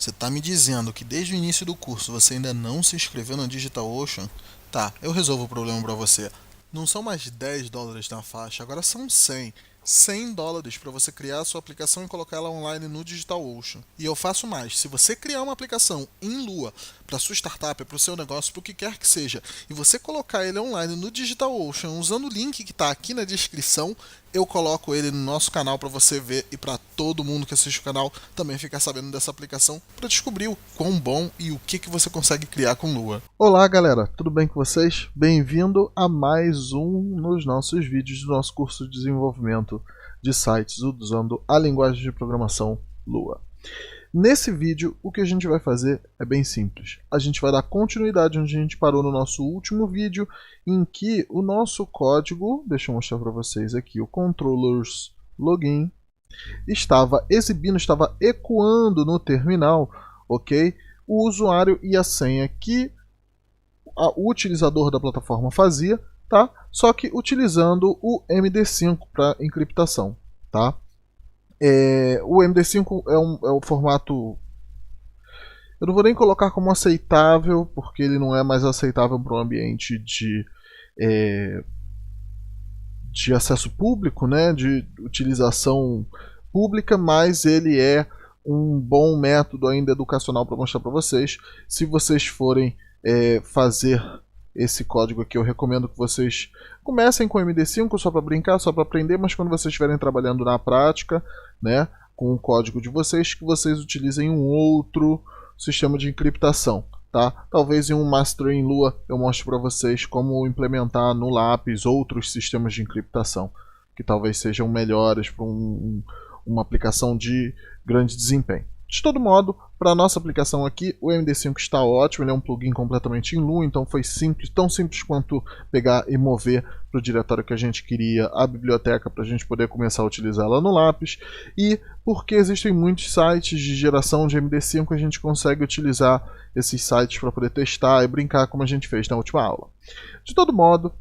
Você tá me dizendo que desde o início do curso você ainda não se inscreveu na DigitalOcean? Tá, eu resolvo o problema pra você. Não são mais US$ 10 na faixa, agora são 100. US$ 100 para você criar a sua aplicação e colocar ela online no DigitalOcean. E eu faço mais, se você criar uma aplicação em Lua para sua startup, para o seu negócio, para o que quer que seja, e você colocar ele online no DigitalOcean usando o link que está aqui na descrição, eu coloco ele no nosso canal para você ver e para todo mundo que assiste o canal também ficar sabendo dessa aplicação para descobrir o quão bom e o que você consegue criar com Lua. Olá galera, tudo bem com vocês? Bem-vindo a mais um nos nossos vídeos do nosso curso de desenvolvimento de sites usando a linguagem de programação Lua. Nesse vídeo, o que a gente vai fazer é bem simples. A gente vai dar continuidade onde a gente parou no nosso último vídeo, em que o nosso código, deixa eu mostrar para vocês aqui, o controllers login, estava exibindo, estava ecoando no terminal, ok? O usuário e a senha que o utilizador da plataforma fazia, tá? Só que utilizando o MD5 para encriptação, tá? O MD5 é um formato, eu não vou nem colocar como aceitável, porque ele não é mais aceitável para um ambiente de acesso público, né, de utilização pública, mas ele é um bom método ainda educacional para mostrar para vocês. Se vocês forem fazer esse código aqui, eu recomendo que vocês comecem com MD5 só para brincar, só para aprender, mas quando vocês estiverem trabalhando na prática, né, com o código de vocês, que vocês utilizem um outro sistema de encriptação. Tá? Talvez em um Master em Lua eu mostre para vocês como implementar no lápis outros sistemas de encriptação, que talvez sejam melhores para uma aplicação de grande desempenho. De todo modo, para a nossa aplicação aqui, o MD5 está ótimo, ele é um plugin completamente em Lua, então foi simples, tão simples quanto pegar e mover para o diretório que a gente queria a biblioteca para a gente poder começar a utilizá-la no lápis. E porque existem muitos sites de geração de MD5, a gente consegue utilizar esses sites para poder testar e brincar como a gente fez na última aula. De todo modo,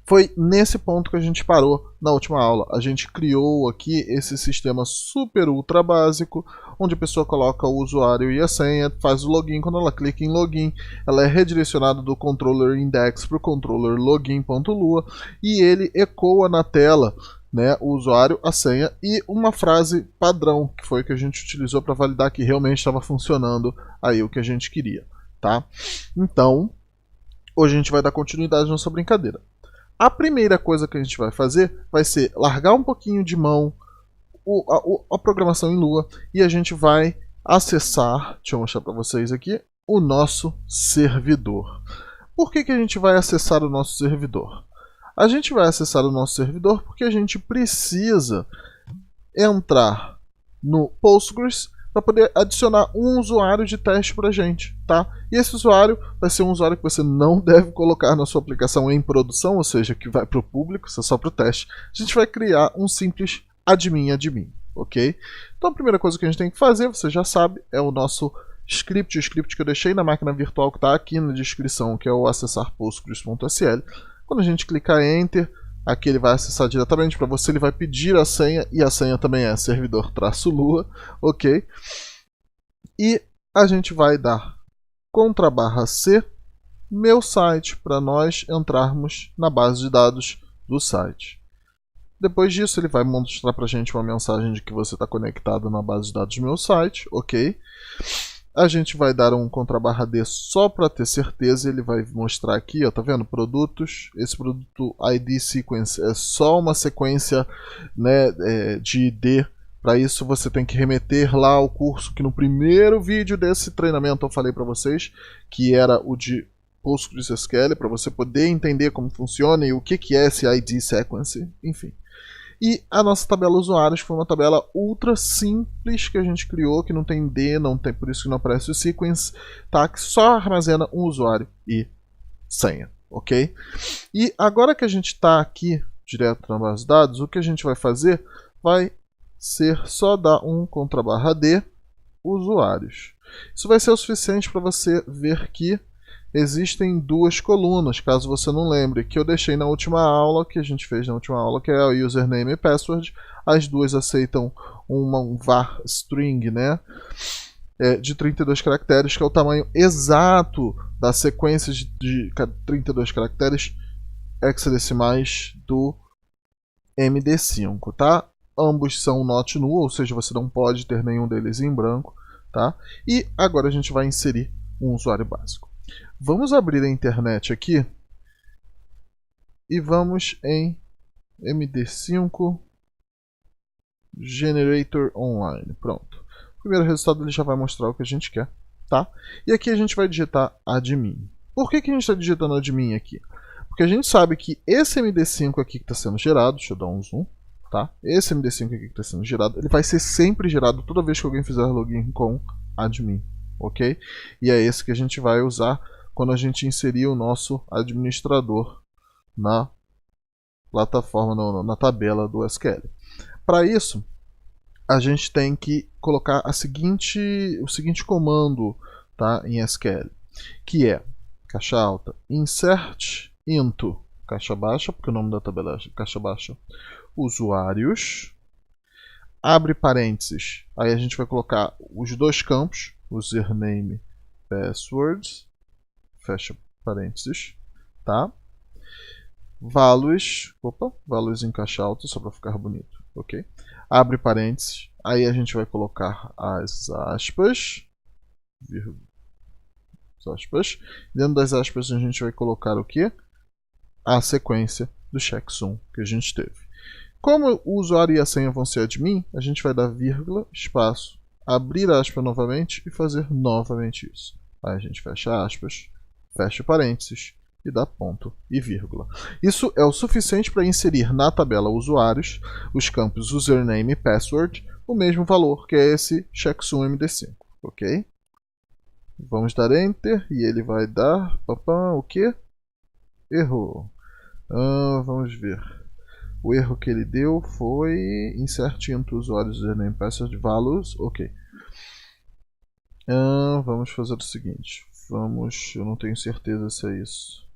foi nesse ponto que a gente parou na última aula. A gente criou aqui esse sistema super ultra básico, onde a pessoa coloca o usuário e a senha, faz o login. Quando ela clica em login, ela é redirecionada do controller index para o controller login.lua e ele ecoa na tela, né, o usuário, a senha e uma frase padrão, que foi o que a gente utilizou para validar que realmente estava funcionando aí o que a gente queria. Tá? Então, hoje a gente vai dar continuidade nessa brincadeira. A primeira coisa que a gente vai fazer vai ser largar um pouquinho de mão a programação em Lua e a gente vai acessar, deixa eu mostrar para vocês aqui, o nosso servidor. Por que a gente vai acessar o nosso servidor? A gente vai acessar o nosso servidor porque a gente precisa entrar no Postgres para poder adicionar um usuário de teste para a gente, tá? E esse usuário vai ser um usuário que você não deve colocar na sua aplicação em produção, ou seja, que vai para o público, isso é só para o teste. A gente vai criar um simples admin, ok? Então a primeira coisa que a gente tem que fazer, você já sabe, é o nosso script, o script que eu deixei na máquina virtual que está aqui na descrição, que é o acessar postgres.sl. Quando a gente clicar em Enter, aqui ele vai acessar diretamente para você, ele vai pedir a senha, e a senha também é servidor-lua, ok? E a gente vai dar /C, meu site, para nós entrarmos na base de dados do site. Depois disso ele vai mostrar para a gente uma mensagem de que você está conectado na base de dados do meu site, ok? A gente vai dar um /D só para ter certeza. Ele vai mostrar aqui, ó, tá vendo? Produtos. Esse produto ID sequence é só uma sequência, né, de ID. Para isso você tem que remeter lá ao curso que no primeiro vídeo desse treinamento eu falei para vocês, que era o de PostgreSQL, para você poder entender como funciona e o que é esse ID sequence, enfim. E a nossa tabela usuários foi uma tabela ultra simples que a gente criou, que não tem D, não tem, por isso que não aparece o sequence, tá? Que só armazena um usuário e senha, ok? E agora que a gente está aqui direto na base de dados, o que a gente vai fazer vai ser só dar um /D usuários. Isso vai ser o suficiente para você ver que existem duas colunas, caso você não lembre, que eu deixei na última aula, que a gente fez na última aula, que é o username e password. As duas aceitam um var string, né? de 32 caracteres, que é o tamanho exato da sequência de 32 caracteres hexadecimais do MD5, tá? Ambos são not null, ou seja, você não pode ter nenhum deles em branco, tá? E agora a gente vai inserir um usuário básico. Vamos abrir a internet aqui e vamos em MD5 Generator Online. Pronto. O primeiro resultado ele já vai mostrar o que a gente quer, tá? E aqui a gente vai digitar admin. Por que a gente está digitando admin aqui? Porque a gente sabe que esse MD5 aqui que está sendo gerado, deixa eu dar um zoom, tá? Esse MD5 aqui que está sendo gerado, ele vai ser sempre gerado toda vez que alguém fizer login com admin, ok? E é esse que a gente vai usar quando a gente inserir o nosso administrador na plataforma, na tabela do SQL. Para isso, a gente tem que colocar o seguinte comando, tá, em SQL, que é caixa alta, insert into, caixa baixa, porque o nome da tabela é caixa baixa, usuários, abre parênteses, aí a gente vai colocar os dois campos, username, passwords, fecha parênteses, tá? Values em caixa alta, só para ficar bonito, ok? Abre parênteses, aí a gente vai colocar as aspas, dentro das aspas a gente vai colocar o que? A sequência do checksum que a gente teve. Como o usuário e a senha vão ser admin, a gente vai dar vírgula, espaço, abrir aspas novamente e fazer novamente isso. Aí a gente fecha aspas, fecha parênteses e dá ponto e vírgula. Isso é o suficiente para inserir na tabela usuários os campos username e password o mesmo valor que é esse checksum MD5, ok? Vamos dar enter e ele vai dar o que? Errou. Vamos ver. O erro que ele deu foi insert into usuários username password values, ok. Vamos fazer o seguinte. Eu não tenho certeza se é isso.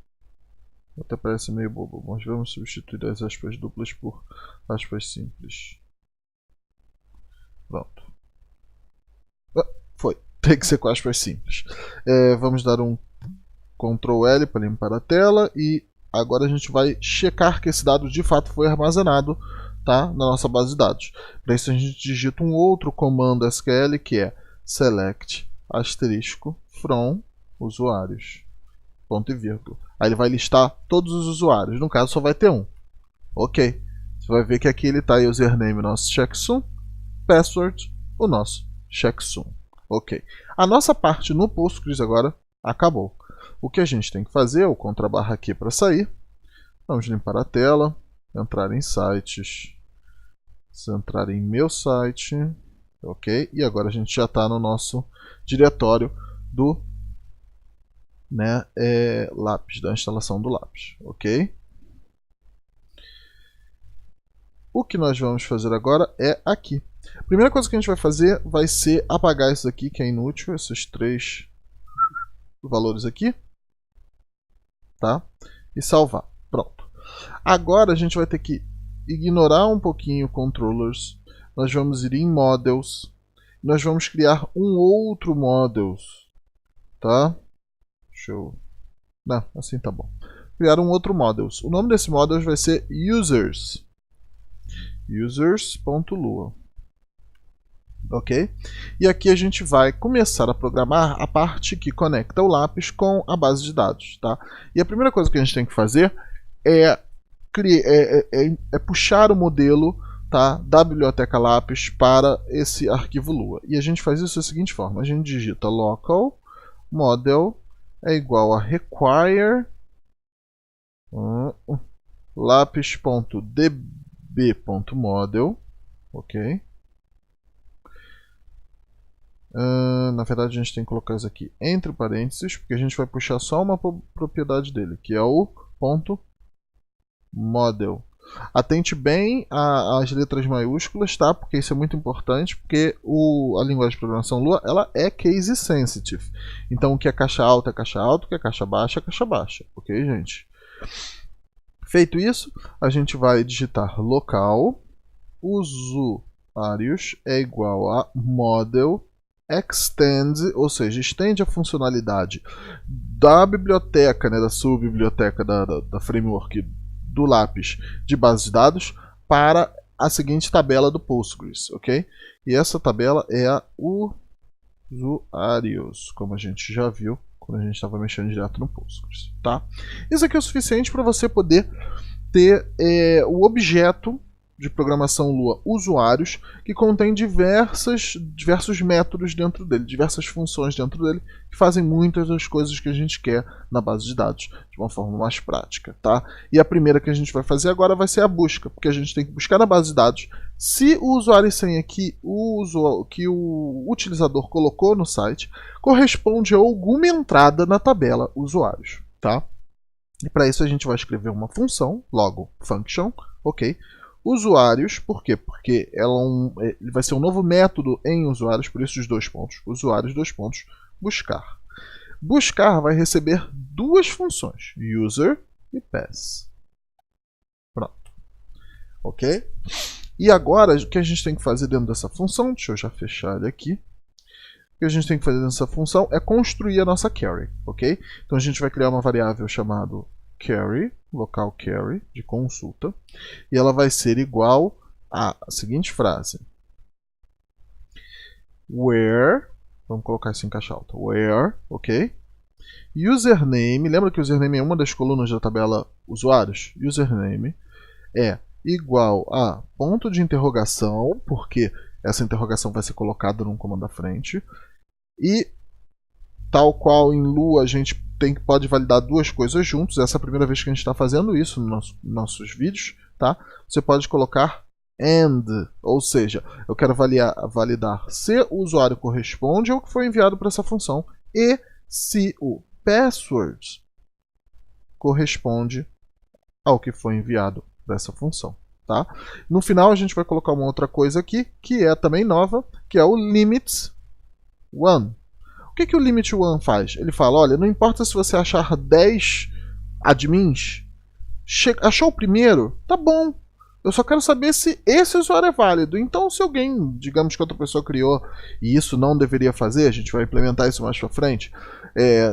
Até parece meio bobo, mas vamos substituir as aspas duplas por aspas simples. Pronto. Foi. Tem que ser com aspas simples. Vamos dar um Ctrl L para limpar a tela e agora a gente vai checar que esse dado de fato foi armazenado, tá, na nossa base de dados. Para isso a gente digita um outro comando SQL que é select asterisco from usuários, ponto e vírgula. Aí ele vai listar todos os usuários, no caso só vai ter um. Ok, você vai ver que aqui ele está aí username, nosso checksum, password, o nosso checksum. Ok, a nossa parte no Postgres agora acabou. O que a gente tem que fazer é o contrabarra aqui para sair. Vamos limpar a tela, entrar em sites, entrar em meu site, ok? E agora a gente já está no nosso diretório do lápis, da instalação do lápis, ok? O que nós vamos fazer agora é aqui. A primeira coisa que a gente vai fazer vai ser apagar isso aqui que é inútil, esses 3 valores aqui, tá? E salvar. Pronto. Agora a gente vai ter que ignorar um pouquinho controllers. Nós vamos ir em models. Nós vamos criar um outro models, tá? Deixa eu... Não, assim tá bom. Criar um outro models. O nome desse models vai ser users. Users.lua. Ok? E aqui a gente vai começar a programar a parte que conecta o lápis com a base de dados, tá? E a primeira coisa que a gente tem que fazer é puxar o modelo, tá, da biblioteca lápis para esse arquivo Lua. E a gente faz isso da seguinte forma: a gente digita local model é igual a require lápis.db.model, ok? Na verdade a gente tem que colocar isso aqui entre parênteses, porque a gente vai puxar só uma propriedade dele, que é o ponto model. Atente bem às letras maiúsculas, tá? Porque isso é muito importante, porque a linguagem de programação Lua, ela é case sensitive. Então o que é caixa alta é caixa alta, o que é caixa baixa é caixa baixa, ok, gente? Feito isso, a gente vai digitar local usuários é igual a model extend, ou seja, estende a funcionalidade da biblioteca, né, da subbiblioteca da framework do lápis de base de dados para a seguinte tabela do Postgres, ok? E essa tabela é a usuários, como a gente já viu quando a gente estava mexendo direto no Postgres, tá? Isso aqui é o suficiente para você poder ter o objeto de programação Lua usuários, que contém diversos métodos dentro dele, diversas funções dentro dele, que fazem muitas das coisas que a gente quer na base de dados, de uma forma mais prática, tá? E a primeira que a gente vai fazer agora vai ser a busca, porque a gente tem que buscar na base de dados se o usuário e senha que o utilizador colocou no site corresponde a alguma entrada na tabela usuários, tá? E para isso a gente vai escrever uma função, logo function, ok? Usuários, por quê? Porque ele vai ser um novo método em usuários, por isso os dois pontos. Usuários, dois pontos, buscar. Buscar vai receber duas funções, user e pass. Pronto. Ok? E agora, o que a gente tem que fazer dentro dessa função, deixa eu já fechar ele aqui. O que a gente tem que fazer nessa função é construir a nossa carry, ok? Então a gente vai criar uma variável chamada carry, local carry, de consulta, e ela vai ser igual à seguinte frase. Where, vamos colocar isso em caixa alta, where, ok? Username, lembra que o username é uma das colunas da tabela usuários? Username é igual a ponto de interrogação, porque essa interrogação vai ser colocada num comando à frente, e tal qual em Lua a gente pode validar duas coisas juntos. Essa é a primeira vez que a gente está fazendo isso nos nossos vídeos, tá? Você pode colocar AND, ou seja, eu quero validar se o usuário corresponde ao que foi enviado para essa função e se o password corresponde ao que foi enviado para essa função, tá? No final a gente vai colocar uma outra coisa aqui, que é também nova, que é o limit one. O que o limit one faz? Ele fala, olha, não importa se você achar 10 admins, achou o primeiro? Tá bom. Eu só quero saber se esse usuário é válido. Então, se alguém, digamos que outra pessoa criou, e isso não deveria fazer, a gente vai implementar isso mais pra frente,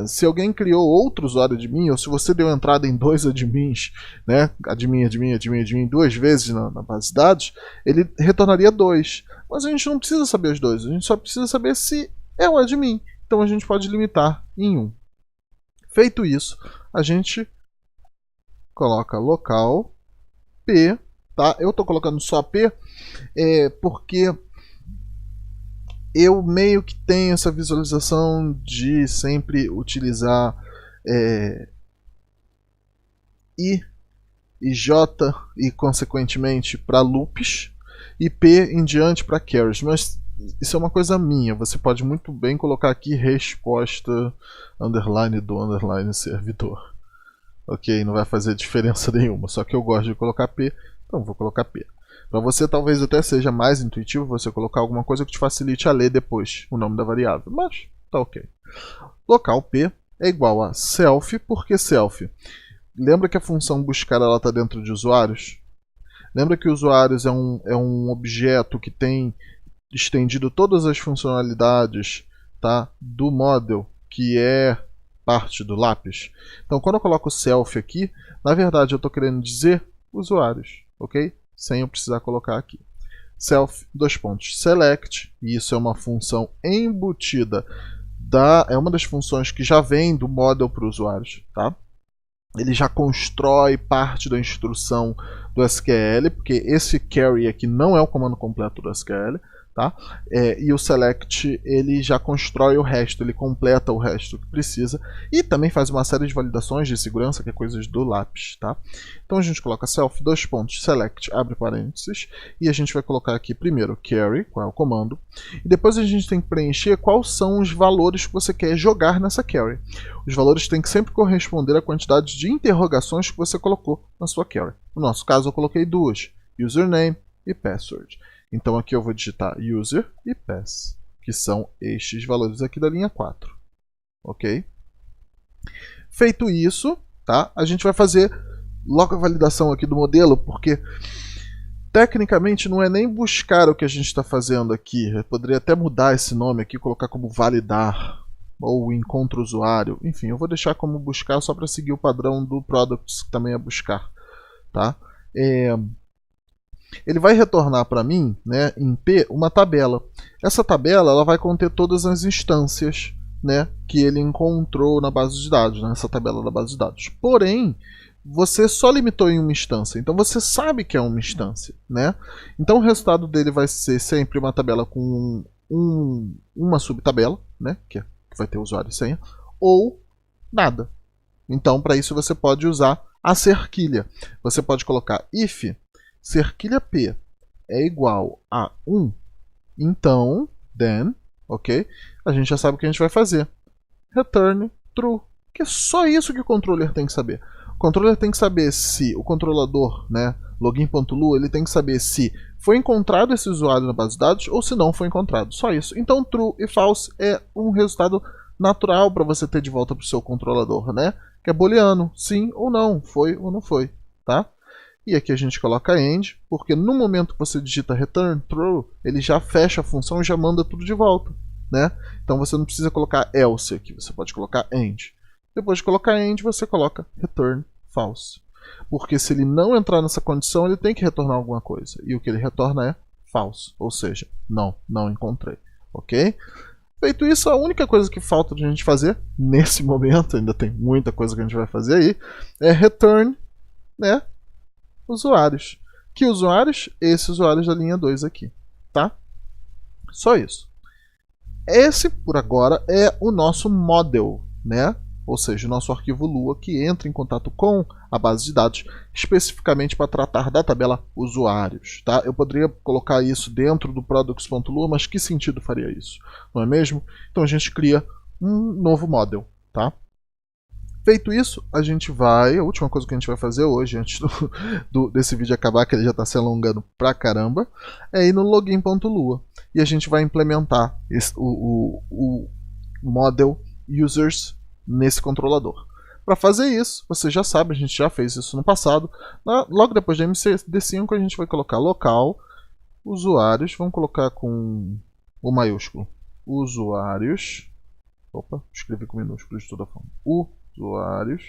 se alguém criou outro usuário admin, ou se você deu entrada em 2 admins, né, admin, duas vezes na base de dados, ele retornaria 2. Mas a gente não precisa saber os dois, a gente só precisa saber se é um admin. Então a gente pode limitar em 1. Feito isso, a gente coloca local p, tá? Eu estou colocando só p porque eu meio que tenho essa visualização de sempre utilizar i e j e consequentemente para loops e p em diante para carries, mas isso é uma coisa minha. Você pode muito bem colocar aqui resposta underline do underline servidor. Ok, não vai fazer diferença nenhuma. Só que eu gosto de colocar P, então vou colocar P. Para você talvez até seja mais intuitivo você colocar alguma coisa que te facilite a ler depois o nome da variável. Mas tá ok. Local P é igual a self, porque self. Lembra que a função buscar ela está dentro de usuários? Lembra que usuários é um objeto que tem estendido todas as funcionalidades, tá, do model, que é parte do lápis. Então, quando eu coloco self aqui, na verdade eu estou querendo dizer usuários, ok? Sem eu precisar colocar aqui. Self, dois pontos, select, e isso é uma função embutida, é uma das funções que já vem do model para usuários, tá? Ele já constrói parte da instrução do SQL, porque esse carry aqui não é o comando completo do SQL, tá? E o select ele já constrói o resto, ele completa o resto que precisa e também faz uma série de validações de segurança, que é coisas do lápis, tá? Então a gente coloca self, dois pontos, select, abre parênteses, e a gente vai colocar aqui primeiro carry, qual é o comando, e depois a gente tem que preencher quais são os valores que você quer jogar nessa carry. Os valores têm que sempre corresponder à quantidade de interrogações que você colocou na sua carry. No nosso caso eu coloquei duas, username e password. Então aqui eu vou digitar user e pass, que são estes valores aqui da linha 4. Ok? Feito isso, tá? A gente vai fazer logo a validação aqui do modelo, porque Tecnicamente não é nem buscar o que a gente está fazendo aqui. Eu poderia até mudar esse nome aqui, colocar como validar ou encontro usuário. Enfim, eu vou deixar como buscar só para seguir o padrão do products, que também é buscar. Tá? Ele vai retornar para mim, né, em P, uma tabela. Essa tabela ela vai conter todas as instâncias, né, que ele encontrou na base de dados, nessa tabela da base de dados. Porém, você só limitou em uma instância, então você sabe que é uma instância, né? Então o resultado dele vai ser sempre uma tabela com uma subtabela, né, que vai ter usuário e senha, ou nada. Então para isso você pode usar a cerquilha. Você pode colocar if cerquilha p é igual a 1, então, then, ok? A gente já sabe o que a gente vai fazer. Return true, que é só isso que o controller tem que saber. O controller tem que saber se o controlador, né, login.lu, ele tem que saber se foi encontrado esse usuário na base de dados ou se não foi encontrado. Só isso. Então, true e false é um resultado natural para você ter de volta para o seu controlador, né? Que é booleano, sim ou não, foi ou não foi, tá? E aqui a gente coloca end, porque no momento que você digita return true, ele já fecha a função e já manda tudo de volta, né? Então você não precisa colocar else aqui, você pode colocar end. Depois de colocar end, você coloca return false. Porque se ele não entrar nessa condição, ele tem que retornar alguma coisa. E o que ele retorna é false, ou seja, não encontrei, ok? Feito isso, a única coisa que falta de a gente fazer nesse momento, ainda tem muita coisa que a gente vai fazer aí, é return, né, usuários. Que usuários? Esses usuários da linha 2 aqui, tá? Só isso. Esse, por agora, é o nosso model, né? Ou seja, o nosso arquivo Lua que entra em contato com a base de dados, especificamente para tratar da tabela usuários, tá? Eu poderia colocar isso dentro do products.lua, mas que sentido faria isso? Não é mesmo? Então a gente cria um novo model, tá? Feito isso, a gente vai... A última coisa que a gente vai fazer hoje, antes desse vídeo acabar, que ele já está se alongando pra caramba, é ir no login.lua. E a gente vai implementar o model users nesse controlador. Para fazer isso, você já sabe, a gente já fez isso no passado. Logo depois de MCD5, a gente vai colocar local, usuários, vamos colocar com o maiúsculo. Usuários. Opa, escrevi com minúsculo de toda forma. Usuários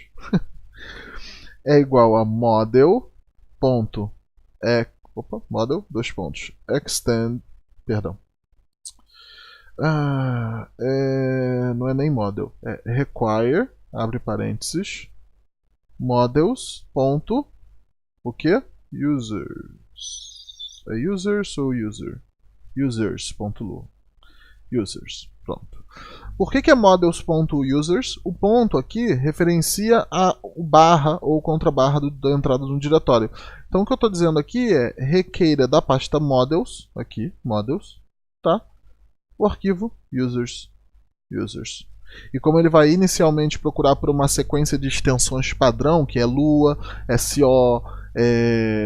é igual a model ponto model dois pontos extend, perdão, não é nem model, é require, abre parênteses, models ponto o que? Users. É users ou user? Users.lu. Users. Pronto. Por que é models.users? O ponto aqui referencia a barra ou contrabarra da entrada do diretório. Então o que eu estou dizendo aqui é requeira da pasta models, aqui, models, tá? O arquivo users. E como ele vai inicialmente procurar por uma sequência de extensões padrão, que é Lua, SO,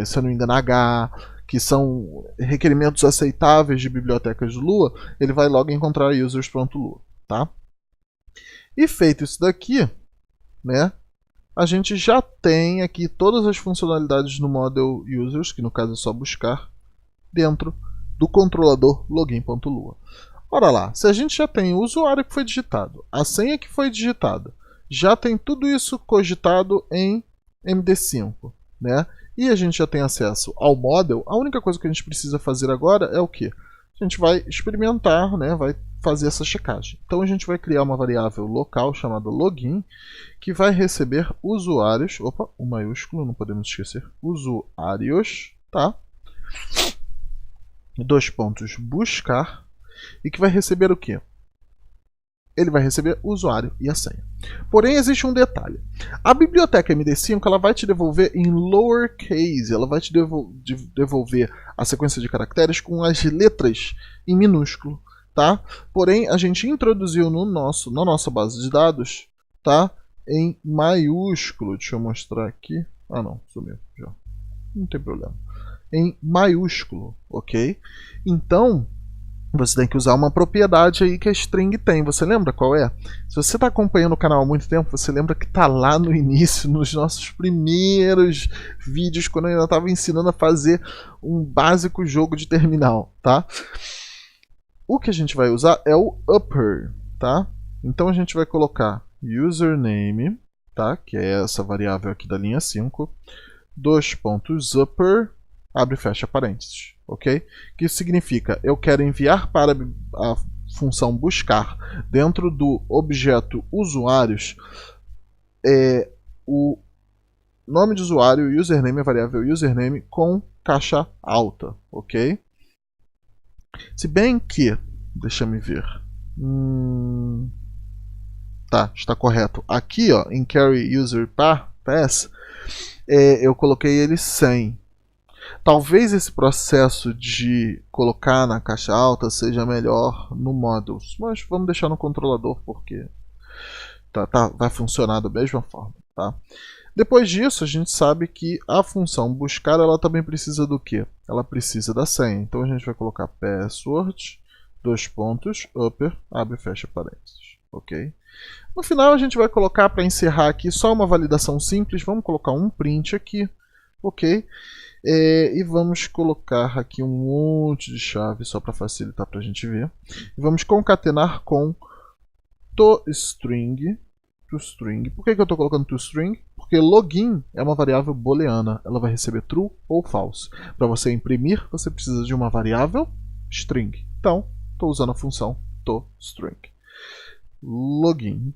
se eu não me engano, H, que são requerimentos aceitáveis de bibliotecas de Lua, ele vai logo encontrar users.lua, tá? E feito isso daqui, né, a gente já tem aqui todas as funcionalidades no model users, que no caso é só buscar, dentro do controlador login.lua. Ora lá, se a gente já tem o usuário que foi digitado, a senha que foi digitada, já tem tudo isso cogitado em MD5, né? E a gente já tem acesso ao model, a única coisa que a gente precisa fazer agora é o quê? A gente vai experimentar, né? Vai fazer essa checagem. Então a gente vai criar uma variável local chamada login, que vai receber usuários, opa, o maiúsculo, não podemos esquecer, usuários, tá? Dois pontos buscar, e que vai receber o quê? Ele vai receber o usuário e a senha. Porém, existe um detalhe. A biblioteca MD5 ela vai te devolver em lowercase, ela vai te devolver a sequência de caracteres com as letras em minúsculo, tá? Porém, a gente introduziu na nossa base de dados, tá? Em maiúsculo. Deixa eu mostrar aqui. Ah, não, sumiu já. Não tem problema. Em maiúsculo, ok? Então, você tem que usar uma propriedade aí que a string tem. Você lembra qual é? Se você está acompanhando o canal há muito tempo, você lembra que está lá no início, nos nossos primeiros vídeos, quando eu ainda estava ensinando a fazer um básico jogo de terminal, tá? O que a gente vai usar é o upper, tá? Então a gente vai colocar username, tá? Que é essa variável aqui da linha 5, dois pontos upper, abre e fecha parênteses, ok? Que isso significa, eu quero enviar para a função buscar dentro do objeto usuários o nome de usuário, username, a variável username com caixa alta, ok? Se bem que, deixa me ver, tá, está correto. Aqui, ó, em carry user pass, eu coloquei ele 100. Talvez esse processo de colocar na caixa alta seja melhor no modules, mas vamos deixar no controlador porque vai funcionar da mesma forma, tá? Depois disso, a gente sabe que a função buscar ela também precisa do quê? Ela precisa da senha. Então a gente vai colocar password, dois pontos, upper, abre e fecha parênteses, ok? No final a gente vai colocar, para encerrar aqui, só uma validação simples. Vamos colocar um print aqui, ok? E vamos colocar aqui um monte de chave só para facilitar para a gente ver. E vamos concatenar com toString. Por que eu estou colocando toString? Porque login é uma variável booleana. Ela vai receber true ou false. Para você imprimir, você precisa de uma variável string. Então, estou usando a função toString. Login,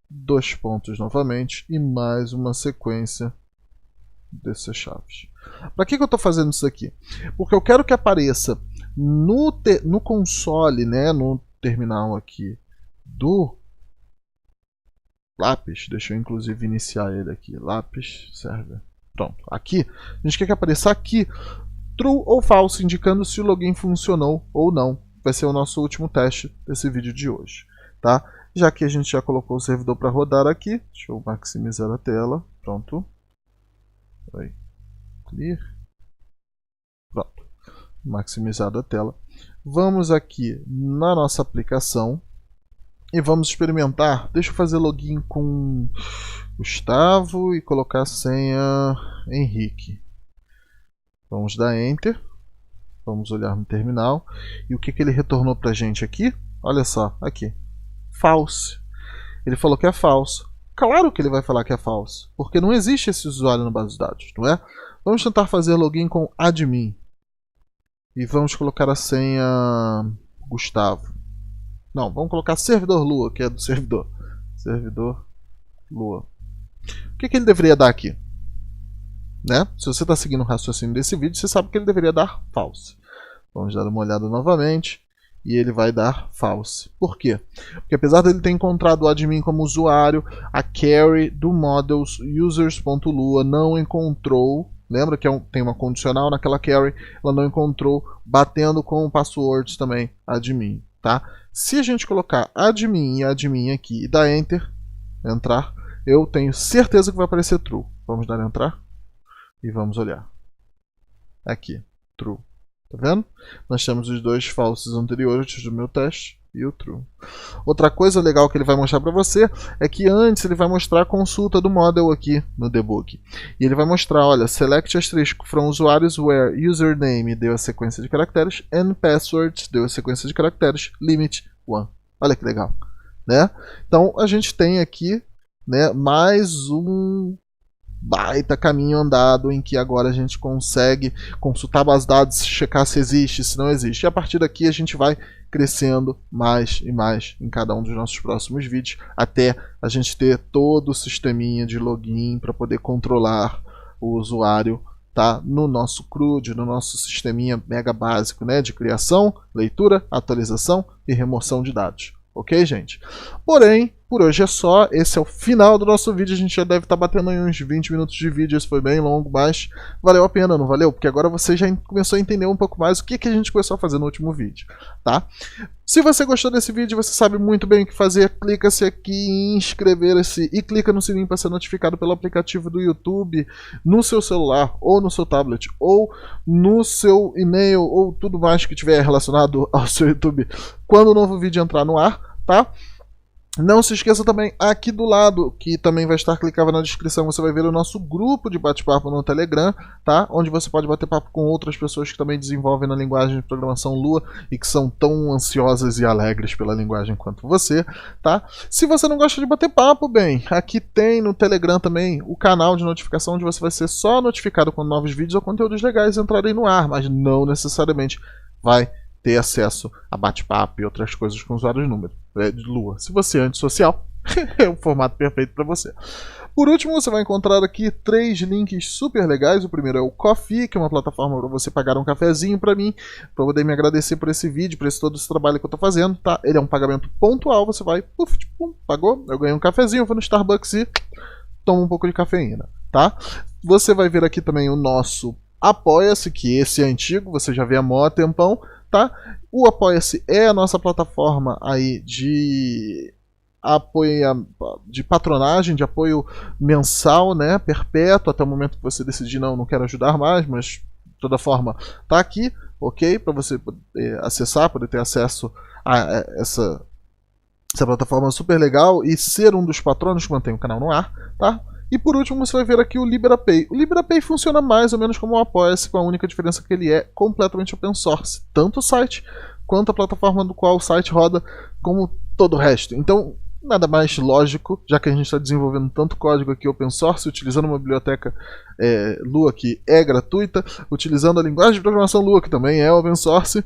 dois pontos novamente e mais uma sequência dessas chaves. Para que eu estou fazendo isso aqui? Porque eu quero que apareça no console, né, no terminal aqui do Lápis. Deixa eu inclusive iniciar ele aqui. Lápis server. Pronto. Aqui, a gente quer que apareça aqui true ou false, indicando se o login funcionou ou não. Vai ser o nosso último teste desse vídeo de hoje, tá? Já que a gente já colocou o servidor para rodar aqui, deixa eu maximizar a tela. Pronto. Aí. Clear. Pronto. Maximizada a tela. Vamos aqui na nossa aplicação e vamos experimentar. Deixa eu fazer login com Gustavo e colocar a senha Henrique. Vamos dar Enter. Vamos olhar no terminal. E o que ele retornou para a gente aqui? Olha só, aqui. False. Ele falou que é false. Claro que ele vai falar que é false, porque não existe esse usuário na base de dados, não é? Vamos tentar fazer login com admin. E vamos colocar a senha Gustavo. Não, vamos colocar servidor Lua, que é do servidor. Servidor Lua. O que ele deveria dar aqui? Né? Se você está seguindo o raciocínio desse vídeo, você sabe que ele deveria dar false. Vamos dar uma olhada novamente. E ele vai dar false. Por quê? Porque apesar dele ter encontrado o admin como usuário, a carry do models users.lua não encontrou. Lembra que tem uma condicional naquela carry? Ela não encontrou batendo com passwords também admin. Tá? Se a gente colocar admin e admin aqui e dar enter, entrar, eu tenho certeza que vai aparecer true. Vamos dar entrar e vamos olhar. Aqui, true. Tá vendo? Nós temos os dois falsos anteriores do meu teste e o true. Outra coisa legal que ele vai mostrar para você é que antes ele vai mostrar a consulta do model aqui no debug. E ele vai mostrar, olha, select asterisco from usuários where username deu a sequência de caracteres and password deu a sequência de caracteres, limit 1. Olha que legal, né? Então a gente tem aqui, né, mais um baita caminho andado em que agora a gente consegue consultar base de dados, checar se existe, se não existe. E a partir daqui a gente vai crescendo mais e mais em cada um dos nossos próximos vídeos, até a gente ter todo o sisteminha de login para poder controlar o usuário, tá? No nosso CRUD, no nosso sisteminha mega básico, né? De criação, leitura, atualização e remoção de dados. Ok, gente? Porém, por hoje é só. Esse é o final do nosso vídeo. A gente já deve estar batendo aí uns 20 minutos de vídeo. Esse foi bem longo, mas valeu a pena, não valeu? Porque agora você já começou a entender um pouco mais o que a gente começou a fazer no último vídeo, tá? Se você gostou desse vídeo, você sabe muito bem o que fazer. Clica-se aqui em inscrever-se e clica no sininho para ser notificado pelo aplicativo do YouTube no seu celular, ou no seu tablet, ou no seu e-mail, ou tudo mais que tiver relacionado ao seu YouTube quando o novo vídeo entrar no ar, tá? Não se esqueça também, aqui do lado, que também vai estar clicável na descrição, você vai ver o nosso grupo de bate-papo no Telegram, tá? Onde você pode bater papo com outras pessoas que também desenvolvem na linguagem de programação Lua e que são tão ansiosas e alegres pela linguagem quanto você, tá? Se você não gosta de bater papo, bem, aqui tem no Telegram também o canal de notificação onde você vai ser só notificado quando novos vídeos ou conteúdos legais entrarem no ar, mas não necessariamente vai ter acesso a bate-papo e outras coisas com usuários de Lua. Se você é antissocial, é o formato perfeito para você. Por último, você vai encontrar aqui 3 links super legais. O primeiro é o Ko-fi, que é uma plataforma para você pagar um cafezinho para mim, para poder me agradecer por esse vídeo, por todo esse trabalho que eu estou fazendo, tá? Ele é um pagamento pontual, você vai, puf, pum, pagou, eu ganhei um cafezinho, eu vou no Starbucks e tomo um pouco de cafeína, tá? Você vai ver aqui também o nosso Apoia-se, que esse é antigo, você já vê há mó tempão, tá? O Apoia-se é a nossa plataforma aí de apoio, de patronagem, de apoio mensal, né, perpétuo, até o momento que você decidir não quero ajudar mais, mas de toda forma tá aqui, ok? Para você poder acessar, poder ter acesso a essa plataforma super legal e ser um dos patronos que mantém o canal no ar, tá? E por último você vai ver aqui o LiberaPay. O LiberaPay funciona mais ou menos como o Apoia-se, com a única diferença que ele é completamente open source. Tanto o site, quanto a plataforma do qual o site roda, como todo o resto. Então, nada mais lógico, já que a gente está desenvolvendo tanto código aqui open source, utilizando uma biblioteca Lua que é gratuita, utilizando a linguagem de programação Lua que também é open source,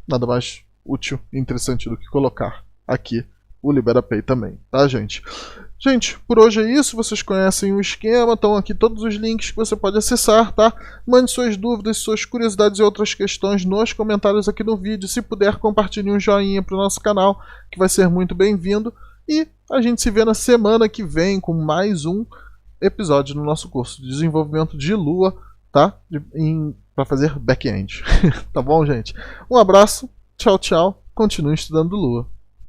nada mais útil e interessante do que colocar aqui o LiberaPay também, tá, gente? Gente, por hoje é isso, vocês conhecem o esquema, estão aqui todos os links que você pode acessar, tá? Mande suas dúvidas, suas curiosidades e outras questões nos comentários aqui no vídeo. Se puder, compartilhe um joinha para o nosso canal, que vai ser muito bem-vindo. E a gente se vê na semana que vem com mais um episódio no nosso curso de desenvolvimento de Lua, tá? Para fazer back-end. Tá bom, gente? Um abraço, tchau, tchau, continue estudando Lua.